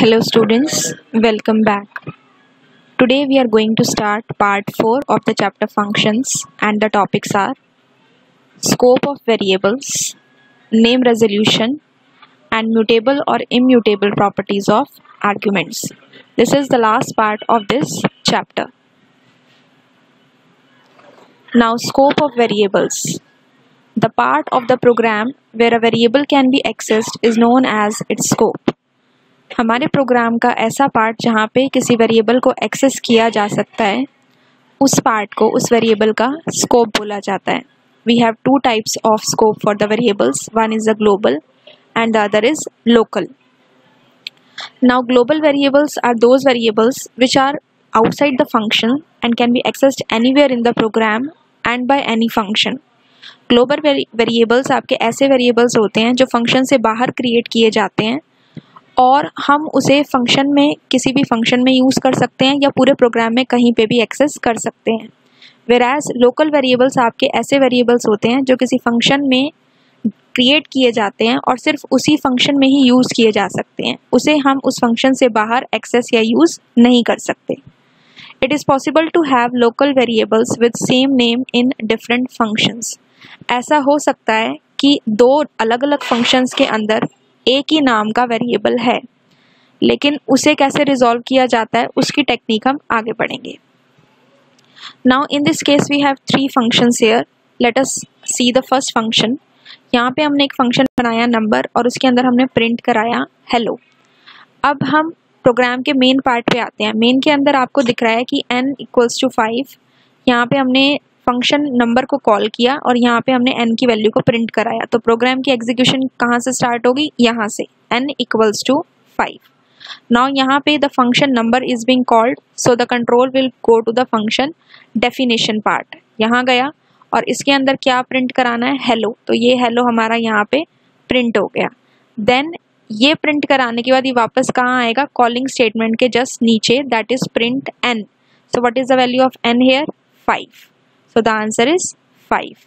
Hello students, welcome back. Today we are going to start part 4 of the chapter functions and the topics are scope of variables, name resolution and mutable or immutable properties of arguments. This is the last part of this chapter. Now scope of variables. The part of the program where a variable can be accessed is known as its scope. हमारे programme का ऐसा part जहाँ पे किसी variable को access किया जा सकता है, उस पार्ट को उस वेरिएबल का स्कोप बोला जाता है. We have two types of scope for the variables. One is the global and the other is local. Now global variables are those variables which are outside the function and can be accessed anywhere in the program and by any function. Global variables आपके ऐसे variables होते हैं जो function से बाहर create किए जाते हैं और हम उसे फंक्शन में किसी भी फंक्शन में यूज़ कर सकते हैं या पूरे प्रोग्राम में कहीं पे भी एक्सेस कर सकते हैं. वेराज लोकल वेरिएबल्स आपके ऐसे वेरिएबल्स होते हैं जो किसी फंक्शन में क्रिएट किए जाते हैं और सिर्फ उसी फंक्शन में ही यूज़ किए जा सकते हैं. उसे हम उस फंक्शन से बाहर एक्सेस या यूज़ नहीं कर सकते. It is possible to have local variables with same name in different functions. ऐसा हो सकता है कि दो अलग अलग फंक्शंस के अंदर एक ही नाम का वेरिएबल है, लेकिन उसे कैसे रिजॉल्व किया जाता है उसकी टेक्निक हम आगे पढ़ेंगे. Now in this case we have three functions here. Let us see the first function. यहाँ पे हमने एक फंक्शन बनाया नंबर और उसके अंदर हमने प्रिंट कराया हेलो. अब हम प्रोग्राम के मेन पार्ट पे आते हैं. मेन के अंदर आपको दिख रहा है कि n = 5. यहाँ पे हमने फंक्शन नंबर को कॉल किया और यहाँ पे हमने n की वैल्यू को प्रिंट कराया. तो प्रोग्राम की एग्जीक्यूशन कहाँ से स्टार्ट होगी? यहाँ से. n = 5. नाउ यहाँ पे the function number is being called, so the control will go to the function definition part. यहाँ गया और इसके अंदर क्या प्रिंट कराना है? हेलो. तो ये हेलो हमारा यहाँ पे प्रिंट हो गया. देन ये प्रिंट कराने के बाद ये वापस कहाँ आएगा? कॉलिंग स्टेटमेंट के जस्ट नीचे, that is print n. So what is the value of n here? 5. So the answer is 5.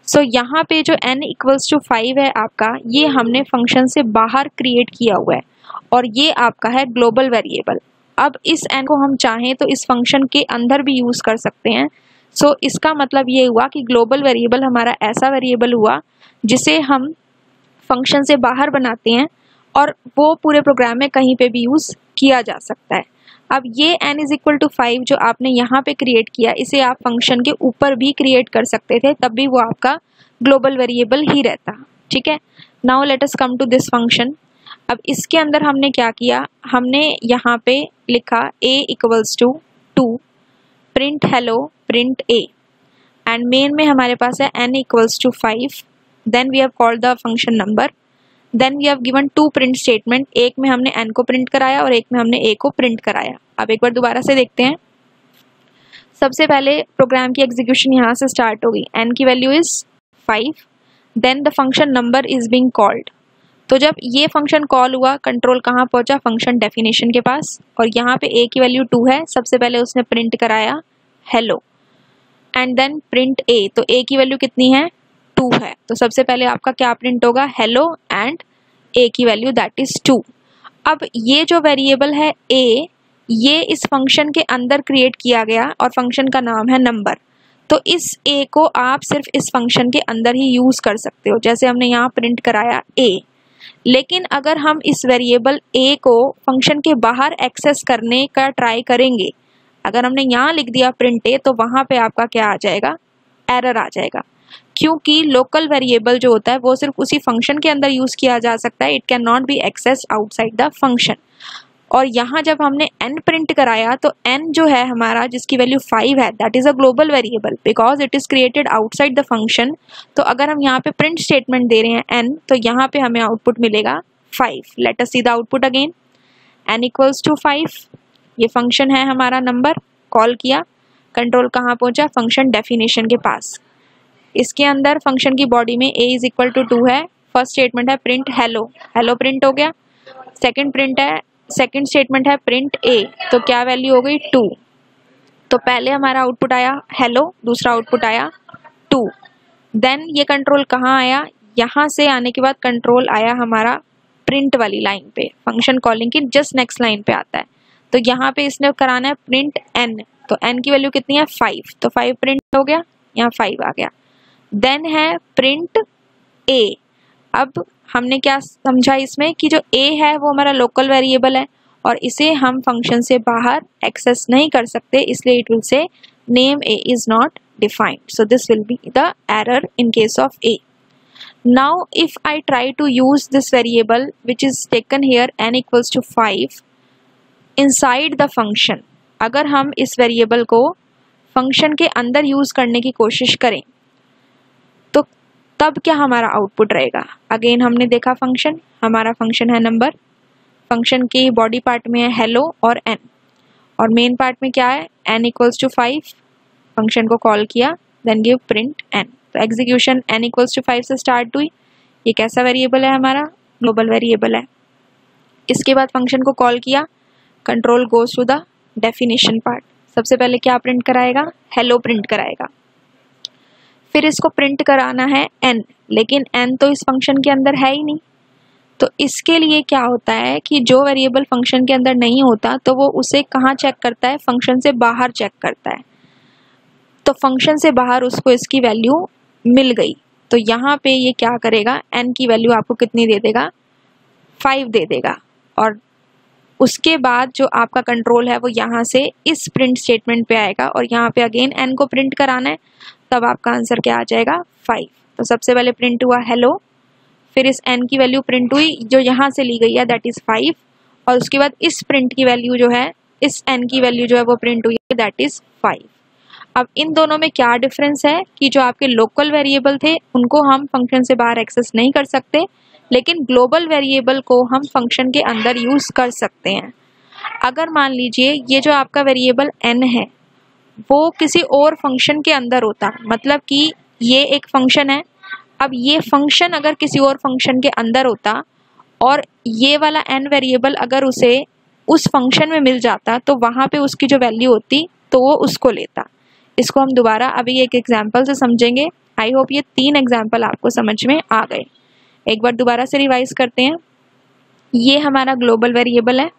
So यहाँ पे जो n = 5 है आपका, ये हमने फंक्शन से बाहर क्रिएट किया हुआ है और ये आपका है ग्लोबल वेरिएबल. अब इस n को हम चाहें तो इस फंक्शन के अंदर भी यूज़ कर सकते हैं. So इसका मतलब ये हुआ कि ग्लोबल वेरिएबल हमारा ऐसा वेरिएबल हुआ जिसे हम फंक्शन से बाहर बनाते हैं और वो पूरे प्रोग्राम में कहीं पे भी यूज़ किया जा सकता है. अब ये n = 5 जो आपने यहाँ पे क्रिएट किया, इसे आप फंक्शन के ऊपर भी क्रिएट कर सकते थे, तब भी वो आपका ग्लोबल वेरिएबल ही रहता. ठीक है. Now let us come to this function. अब इसके अंदर हमने क्या किया? हमने यहाँ पे लिखा a = 2, print hello, print a, and main में हमारे पास है n = 5. Then we have called the function number. Then we have given two print statement. एक में हमने n को प्रिंट कराया और एक में हमने a को प्रिंट कराया. अब एक बार दोबारा से देखते हैं. सबसे पहले प्रोग्राम की एग्जीक्यूशन यहाँ से स्टार्ट होगी. n की value is 5. Then the function number is being called. तो जब ये फंक्शन कॉल हुआ, कंट्रोल कहाँ पहुँचा? फंक्शन डेफिनेशन के पास. और यहाँ पे a की वैल्यू 2 है. सबसे पहले उसने प्रिंट कराया hello and then print a. तो a की वैल्यू कितनी है? 2 है. तो सबसे पहले आपका क्या प्रिंट होगा? हेलो एंड a की वैल्यू दैट इज 2. अब ये जो वेरिएबल है a, ये इस फंक्शन के अंदर क्रिएट किया गया और फंक्शन का नाम है नंबर. तो इस a को आप सिर्फ इस फंक्शन के अंदर ही यूज़ कर सकते हो, जैसे हमने यहाँ प्रिंट कराया a. लेकिन अगर हम इस वेरिएबल a को फंक्शन के बाहर एक्सेस करने का ट्राई करेंगे, अगर हमने यहाँ लिख दिया प्रिंट a, तो वहाँ पे आपका क्या आ जाएगा? एरर आ जाएगा, क्योंकि लोकल वेरिएबल जो होता है वो सिर्फ उसी फंक्शन के अंदर यूज़ किया जा सकता है. It can not be access outside the function. और यहाँ जब हमने n प्रिंट कराया तो n जो है हमारा, जिसकी वैल्यू 5 है, that is a global variable because it is created outside the function. तो अगर हम यहाँ पे प्रिंट स्टेटमेंट दे रहे हैं n, तो यहाँ पे हमें आउटपुट मिलेगा 5. Late us see the output again. n = 5. ये फंक्शन है हमारा नंबर, कॉल किया, कंट्रोल कहाँ पहुँचा? फंक्शन डेफिनेशन के पास. इसके अंदर फंक्शन की बॉडी में a = 2 है. फर्स्ट स्टेटमेंट है प्रिंट हेलो, हेलो प्रिंट हो गया. सेकंड स्टेटमेंट है प्रिंट a, तो क्या वैल्यू हो गई? 2. तो पहले हमारा आउटपुट आया हेलो, दूसरा आउटपुट आया 2. देन ये कंट्रोल कहाँ आया? यहाँ से आने के बाद कंट्रोल आया हमारा प्रिंट वाली लाइन पे, फंक्शन कॉलिंग की जस्ट नेक्स्ट लाइन पे आता है। तो यहाँ पे इसने कराना है प्रिंट n, तो n की वैल्यू कितनी है 5, तो 5 प्रिंट हो गया, यहाँ 5 आ गया। देन है प्रिंट a। अब हमने क्या समझा इसमें कि जो a है वो हमारा लोकल वेरिएबल है और इसे हम फंक्शन से बाहर एक्सेस नहीं कर सकते, इसलिए it will say name a is not defined. So this will be the error in case of a. Now if I try to use this variable which is taken here n equals to 5 inside the function, अगर हम इस variable को function के अंदर use करने की कोशिश करें तो तब क्या हमारा आउटपुट रहेगा। अगेन हमने देखा फंक्शन, हमारा फंक्शन है नंबर, फंक्शन के बॉडी पार्ट में है हेलो और n, और मेन पार्ट में क्या है n इक्वल्स टू 5, फंक्शन को कॉल किया देन गिव प्रिंट n। तो एग्जीक्यूशन n इक्वल्स टू 5 से स्टार्ट हुई। ये कैसा वेरिएबल है हमारा, ग्लोबल वेरिएबल है। इसके बाद फंक्शन को कॉल किया, control goes to the definition part. सबसे पहले क्या प्रिंट कराएगा, हेलो प्रिंट कराएगा। फिर इसको प्रिंट कराना है n, लेकिन n तो इस फंक्शन के अंदर है ही नहीं। तो इसके लिए क्या होता है कि जो वेरिएबल फंक्शन के अंदर नहीं होता तो वो उसे कहाँ चेक करता है, फंक्शन से बाहर चेक करता है। तो फंक्शन से बाहर उसको इसकी वैल्यू मिल गई, तो यहाँ पे ये क्या करेगा, n की वैल्यू आपको कितनी दे देगा, 5 दे देगा। और उसके बाद जो आपका कंट्रोल है वो यहाँ से इस प्रिंट स्टेटमेंट पे आएगा और यहाँ पे अगेन n को प्रिंट कराना है, तब आपका आंसर क्या आ जाएगा 5। तो सबसे पहले प्रिंट हुआ हेलो, फिर इस n की वैल्यू प्रिंट हुई जो यहाँ से ली गई है दैट इज 5, और उसके बाद इस प्रिंट की वैल्यू जो है, इस n की वैल्यू जो है वो प्रिंट हुई है दैट इज 5। अब इन दोनों में क्या डिफरेंस है कि जो आपके लोकल वेरिएबल थे उनको हम फंक्शन से बाहर एक्सेस नहीं कर सकते, लेकिन ग्लोबल वेरिएबल को हम फंक्शन के अंदर यूज कर सकते हैं। अगर मान लीजिए ये जो आपका वेरिएबल n है वो किसी और फंक्शन के अंदर होता, मतलब कि ये एक फंक्शन है, अब ये फंक्शन अगर किसी और फंक्शन के अंदर होता और ये वाला n वेरिएबल अगर उसे उस फंक्शन में मिल जाता तो वहाँ पे उसकी जो वैल्यू होती तो वो उसको लेता। इसको हम दोबारा अभी एक एग्जाम्पल से समझेंगे। आई होप ये 3 एग्जाम्पल आपको समझ में आ गए। एक बार दोबारा से रिवाइज करते हैं। ये हमारा ग्लोबल वेरिएबल है,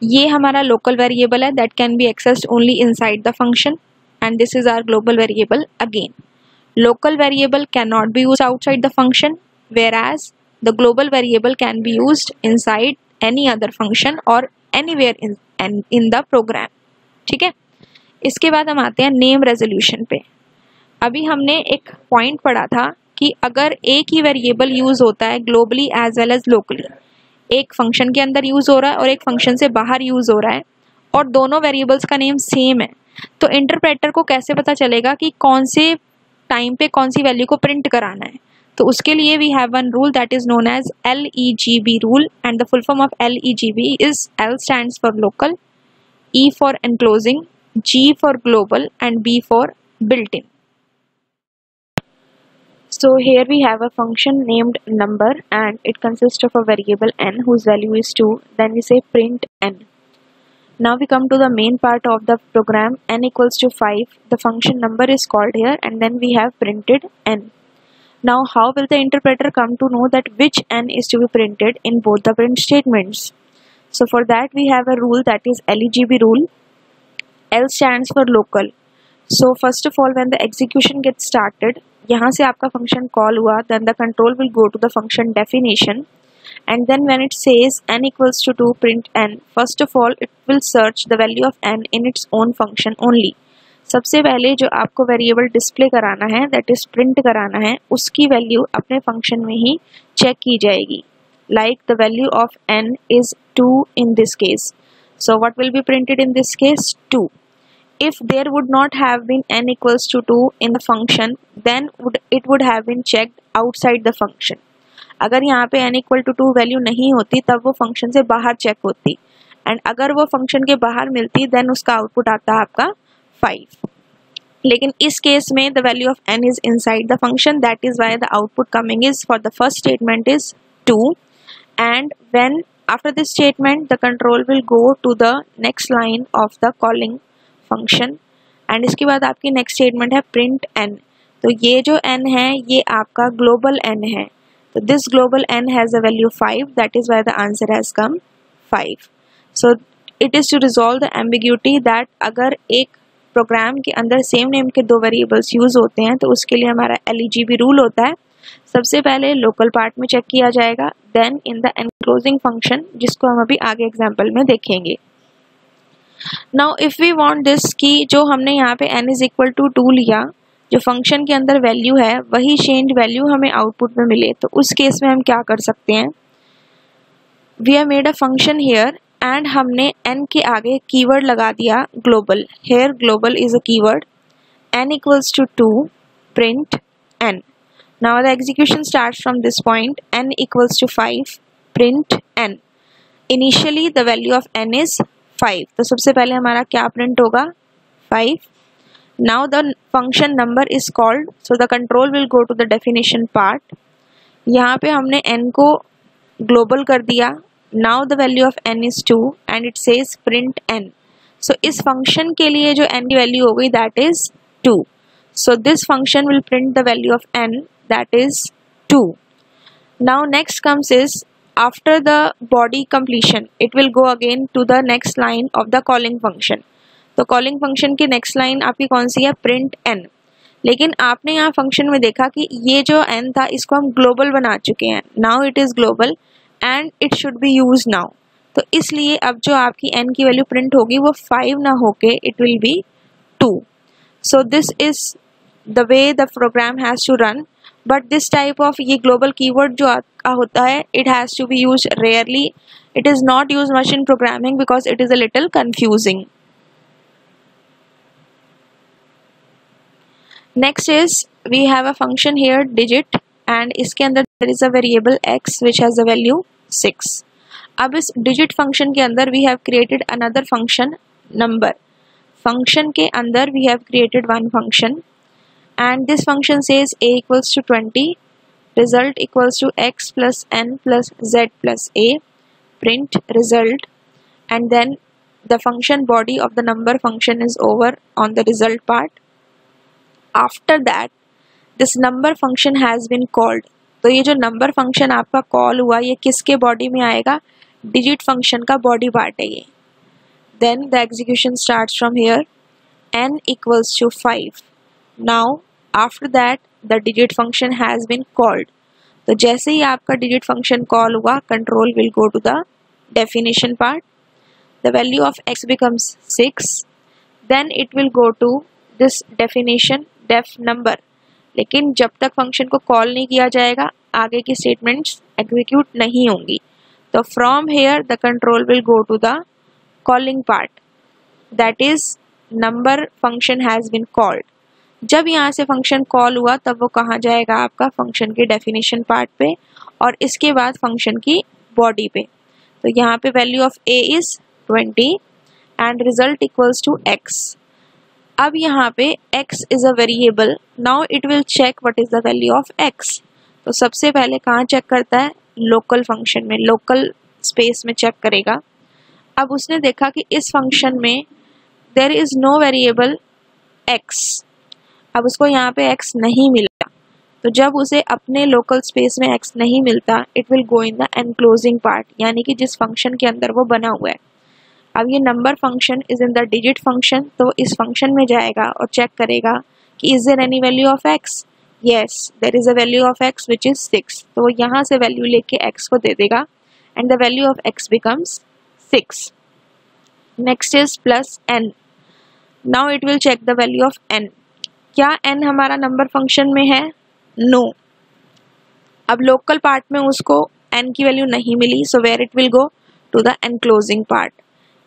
ये हमारा लोकल वेरिएबल है that can be accessed only inside the function, and this is our global variable again. Local variable can not be used outside the function, whereas the global variable can be used inside any other function or anywhere in the program। ठीक है, इसके बाद हम आते हैं name resolution पे। अभी हमने एक पॉइंट पढ़ा था कि अगर एक ही वेरिएबल यूज होता है globally as well as locally, एक फंक्शन के अंदर यूज हो रहा है और एक फंक्शन से बाहर यूज हो रहा है और दोनों वेरिएबल्स का नेम सेम है, तो इंटरप्रेटर को कैसे पता चलेगा कि कौन से टाइम पे कौन सी वैल्यू को प्रिंट कराना है। तो उसके लिए we have one rule that is known as LEGB rule, and the full form of LEGB is L stands for local, E for enclosing, G for global and B for built-in. So here we have a function named number and it consists of a variable n whose value is 2. Then we say print n. Now we come to the main part of the program, n equals to 5. The function number is called here and then we have printed n. Now how will the interpreter come to know that which n is to be printed in both the print statements? So for that we have a rule that is LEGB rule. L stands for local. So first of all when the execution gets started, यहाँ से आपका function call हुआ, then the control will go to the function definition, and then when it says n equals to 2 print n, first of all it will search the value of n in its own function only. सबसे पहले जो आपको variable display कराना है that is print कराना है, उसकी value अपने फंक्शन में ही चेक की जाएगी। Like the value of n is 2 in this case, so what will be printed in this case 2. If there would not have been n equals to 2 in the function, then it would have been checked outside the function. अगर यहाँ पे n equal to 2 value नहीं होती तब वो function से बाहर check होती, एंड अगर वो फंक्शन के बाहर मिलती देन उसका आउटपुट आता आपका 5. लेकिन इस केस में the value of n is inside the function, that is why the output coming is for the first statement is 2, and when after this statement the control will go to the next line of the calling function, and इसके बाद आपकी next statement है print n. तो ये जो n है ये आपका ग्लोबल n है, So this global n has a value 5, that is why the answer has come 5. So it is to resolve the ambiguity that अगर एक प्रोग्राम के अंदर सेम नेम के दो वेरिएबल्स यूज होते हैं तो उसके लिए हमारा LEGB रूल होता है, सबसे पहले लोकल पार्ट में चेक किया जाएगा, then in the enclosing function, जिसको हम अभी आगे एग्जाम्पल में देखेंगे. Now if we want this कि जो हमने यहाँ पे n इज इक्वल टू 2 लिया, जो फंक्शन के अंदर वैल्यू है वही चेंज वैल्यू हमें आउटपुट में मिले, तो उस केस में हम क्या कर सकते हैं. We have made a function here and हमने n के आगे कीवर्ड लगा दिया global. Here global is a keyword. n equals to 2 print n. Now the execution starts from this point. N equals to 5 print n. Initially the value of n is 5. तो सबसे पहले हमारा क्या print होगा 5. Now the function number is called, so the control will go to the definition part. यहाँ पे हमने n को global कर दिया. Now the value of n is 2 and it says print n. So इस function के लिए जो n की value होगी that is 2. So this function will print the value of n, that is 2. Now next comes is after the body completion it will go again to the next line of the calling function. तो calling function की next line आपकी कौन सी है, print n. लेकिन आपने यहाँ function में देखा कि ये जो n था इसको हम global बना चुके हैं. Now it is global and it should be used now. तो इसलिए अब जो आपकी n की वैल्यू प्रिंट होगी वो 5 ना होके it will be 2. So this is the way the program has to run. But this type of ये global keyword जो होता है it has to be used rarely. It is not used much in programming because it is a little confusing. Next is we have a function here digit and इसके अंदर there is a variable x which has a value 6. अब इस digit function के अंदर we have created another function number. Function के अंदर we have created one function and this function says a equals to 20, result equals to x plus n plus z plus a, print result, and then the function body of the number function is over on the result part. After that this number function has been called. तो ये जो number function आपका call हुआ ये किसके body में आएगा, digit function का body part है ये. Then the execution starts from here. N equals to 5. Now after that the digit function has been called. तो जैसे ही आपका digit function call हुआ control will go to the definition part. The value of x becomes 6. Then it will go to this definition def number. लेकिन जब तक function को call नहीं किया जाएगा आगे की statements execute नहीं होंगी. तो from here the control will go to the calling part. That is number function has been called. जब यहाँ से फंक्शन कॉल हुआ तब वो कहाँ जाएगा आपका फंक्शन के डेफिनेशन पार्ट पे और इसके बाद फंक्शन की बॉडी पे. तो यहाँ पे value of a is 20 and result equals to x. अब यहाँ पे x is a variable. Now it will check what is the value of x. तो सबसे पहले कहाँ चेक करता है, लोकल फंक्शन में, लोकल स्पेस में चेक करेगा. अब उसने देखा कि इस फंक्शन में there is no variable x. अब उसको यहाँ पे x नहीं मिला, तो जब उसे अपने लोकल स्पेस में x नहीं मिलता it will go in the enclosing part, यानी कि जिस फंक्शन के अंदर वो बना हुआ है. अब ये number function is in the digit function, तो इस फंक्शन में जाएगा और चेक करेगा कि is there any value of x. Yes there is a value of x which is 6. तो वो यहाँ से वैल्यू लेके x को दे देगा and the value of x becomes 6. Next is plus n. Now it will check the value of n. क्या n हमारा नंबर फंक्शन में है, नो. अब लोकल पार्ट में उसको n की वैल्यू नहीं मिली, so where it will go to the enclosing part.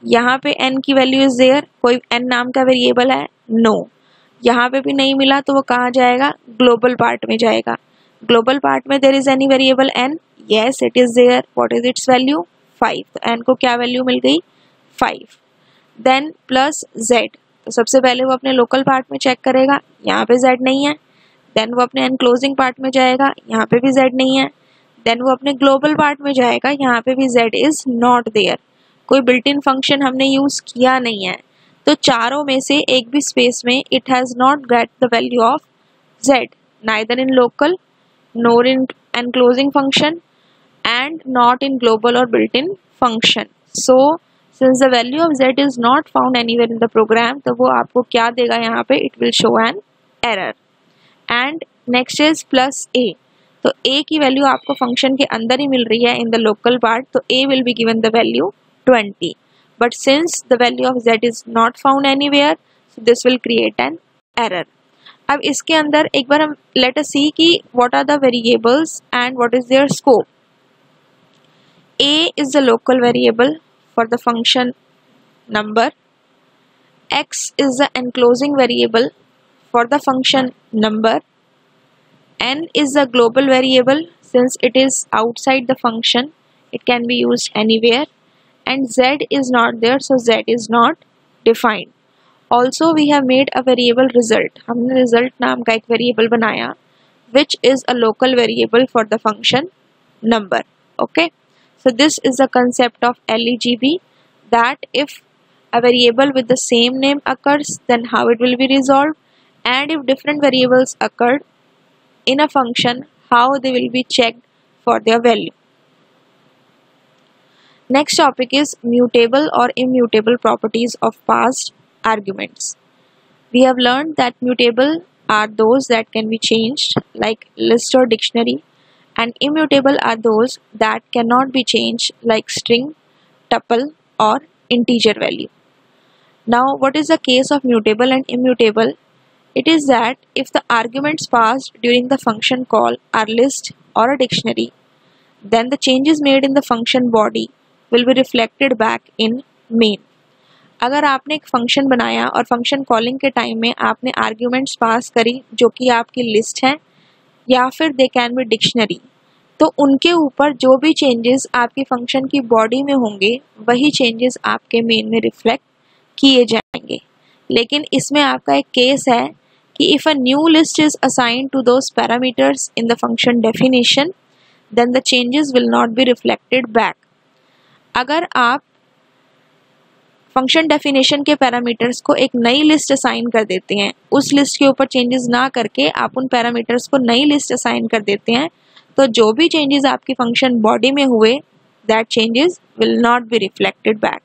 यहाँ पे n की वैल्यू इज देयर, कोई n नाम का वेरिएबल है, नो. यहाँ पे भी नहीं मिला तो वो कहाँ जाएगा, ग्लोबल पार्ट में जाएगा. ग्लोबल पार्ट में there is any variable n, yes it is there. What is its value 5. तो n को क्या वैल्यू मिल गई 5. Then plus z. तो सबसे पहले वो अपने लोकल पार्ट में चेक करेगा, यहाँ पे z नहीं है. देन वो अपने एनक्लोजिंग पार्ट में जाएगा, यहाँ पे भी z नहीं है. देन वो अपने ग्लोबल पार्ट में जाएगा, यहाँ पे भी z इज नॉट देयर. कोई बिल्ट इन फंक्शन हमने यूज किया नहीं है, तो चारों में से एक भी स्पेस में it has not get the value of z, neither in local nor in enclosing function, and not in global or built-in function. So since the value of z is not found anywhere in the program, तो वो आपको क्या देगा यहाँ पे? It will show an error. And next is plus a. तो a की value आपको फंक्शन के अंदर ही मिल रही है in the local part, तो a will be given the value 20. But since the value of z is not found anywhere, so this will create an error. अब इसके अंदर एक बार हम let us see कि what are the variables and what is their scope. A is the local variable for the function number. X is the enclosing variable for the function number. N is the global variable since it is outside the function, it can be used anywhere. And z is not there, so z is not defined. Also we have made a variable result. हमने result नाम का एक variable बनाया which is a local variable for the function number. Okay, so this is the concept of LEGB, that if a variable with the same name occurs, then how it will be resolved, and if different variables occurred in a function, how they will be checked for their value. Next topic is mutable or immutable properties of passed arguments. We have learned that mutable are those that can be changed like list or dictionary, and immutable are those that cannot be changed like string, tuple or integer value. Now what is the case of mutable and immutable? It is that if the arguments passed during the function call are list or a dictionary, then the changes made in the function body will be reflected back in main. अगर आपने एक function बनाया और function calling के time में आपने arguments pass करी जो कि आपकी लिस्ट है या फिर दे कैन बी डिक्शनरी, तो उनके ऊपर जो भी चेंजेस आपकी फंक्शन की बॉडी में होंगे वही चेंजेस आपके मेन में रिफ्लेक्ट किए जाएंगे. लेकिन इसमें आपका एक केस है कि if a new list is assign to those parameters in the function definition, then the changes will not be reflected back. अगर आप फंक्शन डेफिनेशन के पैरामीटर्स को एक नई लिस्ट असाइन कर देते हैं, उस लिस्ट के ऊपर चेंजेस ना करके आप उन पैरामीटर्स को नई लिस्ट असाइन कर देते हैं, तो जो भी चेंजेस आपकी फंक्शन बॉडी में हुए, that changes will not be reflected back.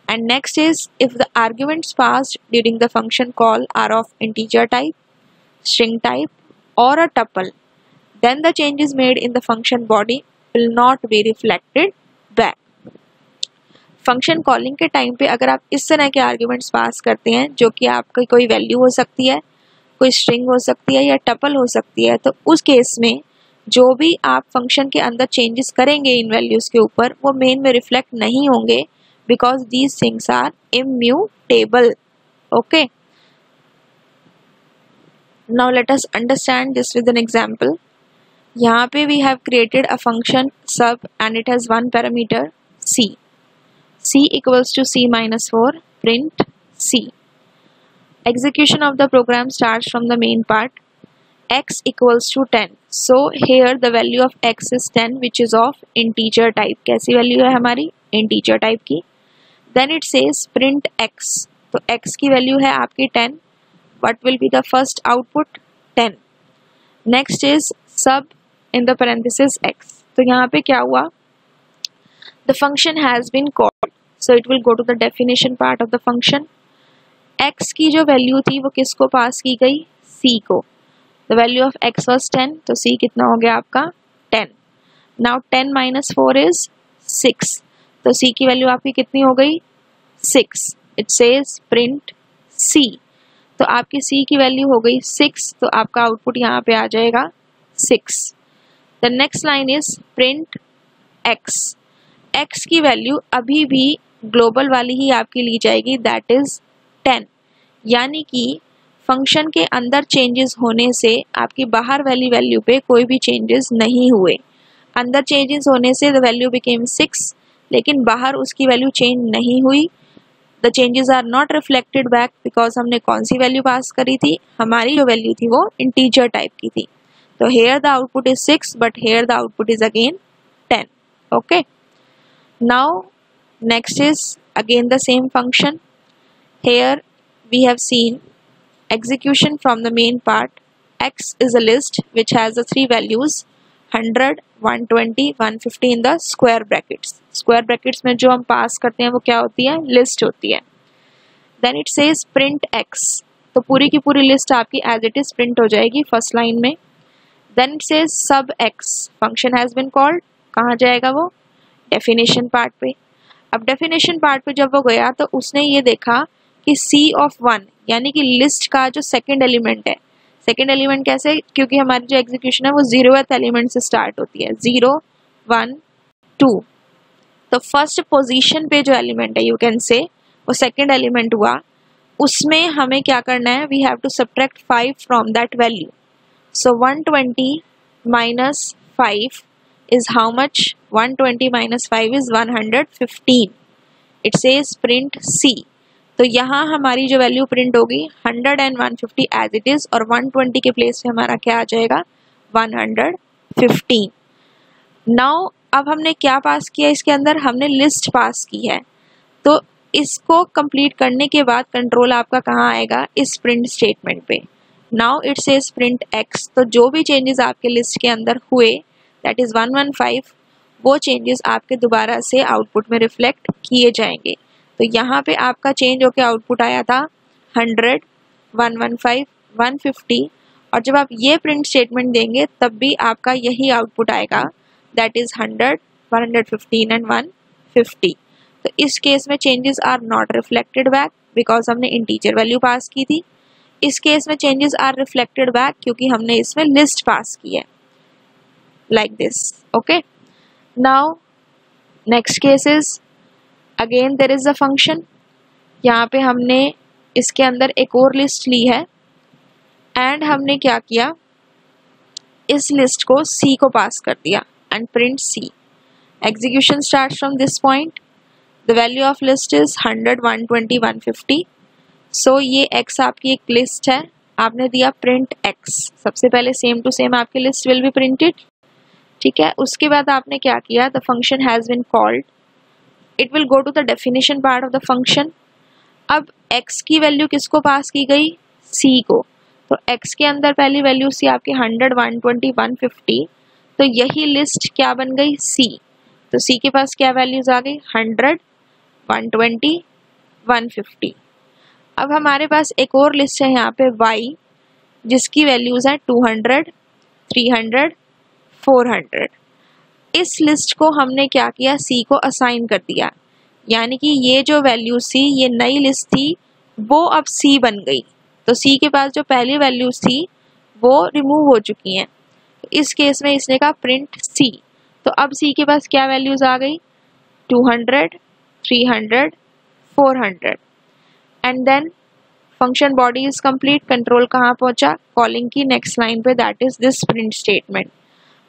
And next is if the arguments passed during the function call are of integer type, string type or a tuple, then the changes made in the function body will not be reflected back. Function calling के time पे अगर आप इस तरह के arguments pass करते हैं जो कि आपकी कोई वैल्यू हो सकती है, कोई स्ट्रिंग हो सकती है या टपल हो सकती है, तो उस केस में जो भी आप फंक्शन के अंदर चेंजेस करेंगे इन वैल्यूज़ के ऊपर वो मेन में रिफ्लेक्ट नहीं होंगे, because these things are immutable. Okay, now let us understand this with an example. यहाँ पे we have created a function sub and it has one parameter c. c equals to c minus 4, print c. Execution of the program starts from the main part. X equals to 10. So here the value of x is 10 which is of integer type. कैसी value है हमारी? integer type की. Then it says print x. तो x की value है आपकी 10. What will be the first output? 10. Next is sub in the parenthesis x. तो यहाँ पे क्या हुआ? The function has been called. So it will go to the definition part of the function. x की जो value थी वो किसको पास की गई? c को. The value of x was 10. तो c कितना हो गया आपका? 10. Now 10 minus 4 is 6. तो c की वैल्यू आपकी कितनी हो गई? 6. It says print c. तो आपकी c की वैल्यू हो गई 6, तो आपका आउटपुट यहाँ पे आ जाएगा 6. The next line is print x. x की वैल्यू अभी भी ग्लोबल वाली ही आपकी ली जाएगी, that is 10. यानी कि फंक्शन के अंदर चेंजेस होने से आपकी बाहर वाली वैल्यू पे कोई भी चेंजेस नहीं हुए. अंदर चेंजेस होने से द वैल्यू बिकेम 6, लेकिन बाहर उसकी वैल्यू चेंज नहीं हुई. The changes are not reflected back because हमने कौन सी वैल्यू पास करी थी? हमारी जो वैल्यू थी वो इंटीजर टाइप की थी. तो here the output is 6 but here the output is again 10. Okay, now next is again the same function. Here we have seen execution from the main part. X is a list which has the three values 100, 120, 150 in the square brackets. Square brackets में जो हम पास करते हैं वो क्या होती है, list होती है. Then it says print X, तो पूरी की पूरी लिस्ट आपकी as it is print हो जाएगी फर्स्ट लाइन में. Then it says sub X, function has been called, कहाँ जाएगा वो, डेफिनेशन पार्ट पे. अब डेफिनेशन पार्ट पे जब वो गया तो उसने ये देखा कि C of 1 यानी कि लिस्ट का जो सेकेंड एलिमेंट है, सेकेंड एलिमेंट कैसे, क्योंकि हमारी जो एग्जीक्यूशन है वो 0th एलिमेंट से स्टार्ट होती है, 0, 1, 2. तो फर्स्ट पोजीशन पे जो एलिमेंट है यू कैन से वो सेकेंड एलिमेंट हुआ, उसमें हमें क्या करना है, we have to subtract 5 from that value. So 120 minus 5 is how much, 120 minus 5 is 115. It says print C. तो यहाँ हमारी जो वैल्यू प्रिंट होगी 100 and 150 as it is, और 120 के प्लेस पे हमारा क्या आ जाएगा, 115. नाउ अब हमने क्या पास किया, इसके अंदर हमने लिस्ट पास की है. तो इसको कंप्लीट करने के बाद कंट्रोल आपका कहाँ आएगा, इस प्रिंट स्टेटमेंट पे. Now it says print X, तो जो भी चेंजेस आपके लिस्ट के अंदर हुए दैट इज 115, वो चेंजेस आपके दोबारा से आउटपुट में रिफ्लेक्ट किए जाएंगे. तो यहाँ पे आपका चेंज होकर आउटपुट आया था 100, 115, 150, और जब आप ये प्रिंट स्टेटमेंट देंगे तब भी आपका यही आउटपुट आएगा, दैट इज 100, 115 एंड 150. तो इस केस में changes are not reflected back because हमने इंटीजर वैल्यू पास की थी. इस केस में चेंजेस आर रिफ्लेक्टेड बैक क्योंकि हमने इसमें लिस्ट पास की है, like this. Okay, now next case is again there is a function. यहाँ पे हमने इसके अंदर एक और लिस्ट ली है एंड हमने क्या किया, इस लिस्ट को C को पास कर दिया and print C. Execution start from this point. The value of list is 100, 120, 150. सो ये X आपकी एक लिस्ट है, आपने दिया प्रिंट X. सबसे पहले सेम टू सेम आपकी लिस्ट विल बी प्रिंटेड, ठीक है. उसके बाद आपने क्या किया, the function has been called, it will go to the definition part of the function. अब X की वैल्यू किसको पास की गई, C को. तो X के अंदर पहली वैल्यू C आपकी 100, 120, 150, तो यही लिस्ट क्या बन गई, C. तो C के पास क्या वैल्यूज आ गई, 100, 120, 150. अब हमारे पास एक और लिस्ट है यहाँ पे Y, जिसकी वैल्यूज है 200, 300, 400. इस लिस्ट को हमने क्या किया, C को असाइन कर दिया, यानी कि ये जो वैल्यू C, ये नई लिस्ट थी, वो अब C बन गई. तो C के पास जो पहली वैल्यूज थी वो रिमूव हो चुकी हैं. तो इस केस में इसने कहा प्रिंट C. तो अब C के पास क्या वैल्यूज आ गई, 200, 300, 400. And then function body is complete. Control कहाँ पहुंचा, कॉलिंग की नेक्स्ट लाइन पे, that is this print statement.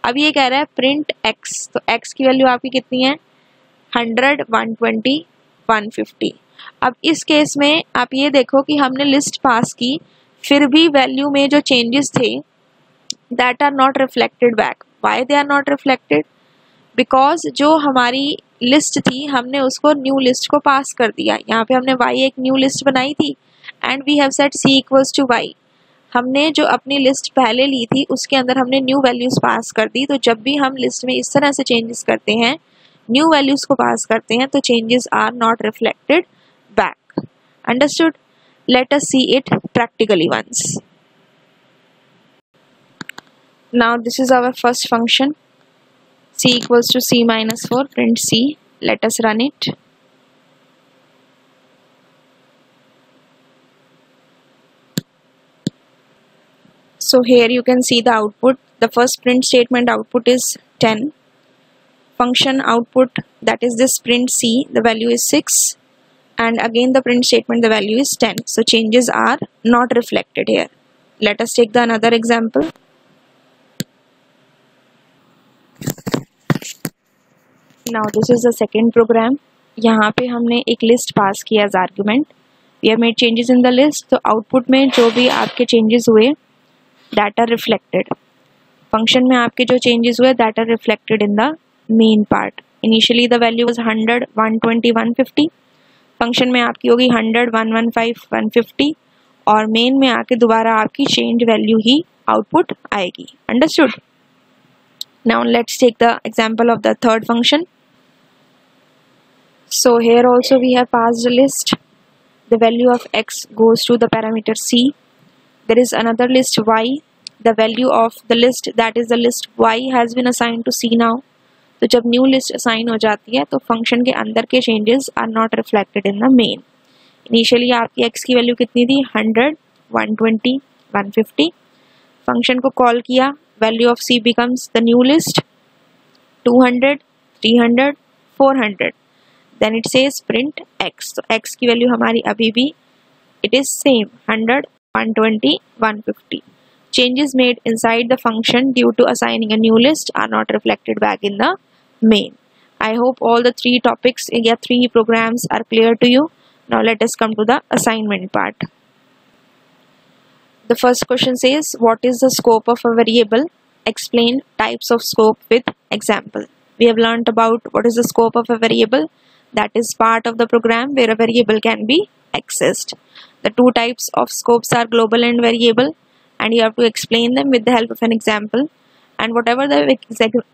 अब ये कह रहा है प्रिंट X, तो X की वैल्यू आपकी कितनी है, 100, 120, 150. अब इस केस में आप ये देखो कि हमने लिस्ट पास की, फिर भी वैल्यू में जो चेंजेस थे that are not reflected back. Why they are not reflected, because जो हमारी लिस्ट थी हमने उसको न्यू लिस्ट को पास कर दिया. यहाँ पे हमने Y एक न्यू लिस्ट बनाई थी and we have set C equals to Y. हमने जो अपनी लिस्ट पहले ली थी उसके अंदर हमने न्यू वैल्यूज पास कर दी. तो जब भी हम लिस्ट में इस तरह से चेंजेस करते हैं, न्यू वैल्यूज को पास करते हैं, तो changes are not reflected back. Understood? Let us see it practically once. Now this is our first function, C equals to C minus 4, print C. Let us run it. So here you can see the output. The first print statement output is 10. Function output, that is this print C, the value is 6. And again the print statement, the value is 10. So changes are not reflected here. Let us take the another example. Now this is the second program. यहाँ पे हमने एक list पास किया as argument. We have made changes in the list. तो output में जो भी आपके changes हुए that are reflected. Function में आपके जो changes हुए that are reflected in the main part. Initially the value was 100, 120, 150. Function में आपकी होगी 100, 115, 150 और मेन में आके दोबारा आपकी चेंज वैल्यू ही आउटपुट आएगी. Understood. Now let's take the example of the third function. So here also we have passed a list. The value of x goes to the parameter c. There is another list y. The value of the list, that is the list y, has been assigned to c now. तो जब new list assign हो जाती है तो function के अंदर के changes are not reflected in the main. Initially आपकी x की वैल्यू कितनी थी? 100, 120, 150. फंक्शन को कॉल किया, value of c becomes the new list 200, 300, 400. Then it says print x. तो x की वैल्यू हमारी अभी भी it is same 100, 120, 150. Changes made inside the function due to assigning a new list are not reflected back in the main. I hope all the three topics, three programs are clear to you. Now let us come to the assignment part. The first question says, what is the scope of a variable? Explain types of scope with example. We have learnt about what is the scope of a variable. That is part of the program where a variable can be accessed. The two types of scopes are global and variable, and you have to explain them with the help of an example. And whatever the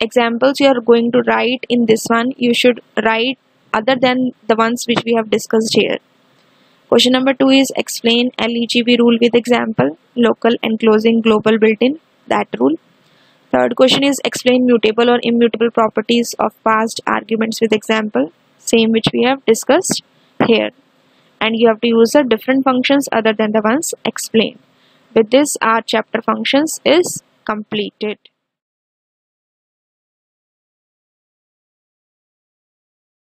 examples you are going to write in this one, you should write other than the ones which we have discussed here. Question number 2 is explain LEGB rule with example. Local enclosing global built-in, that rule. Third question is explain mutable or immutable properties of passed arguments with example. Same which we have discussed here. And you have to use the different functions other than the ones explained. With this, our chapter functions is completed.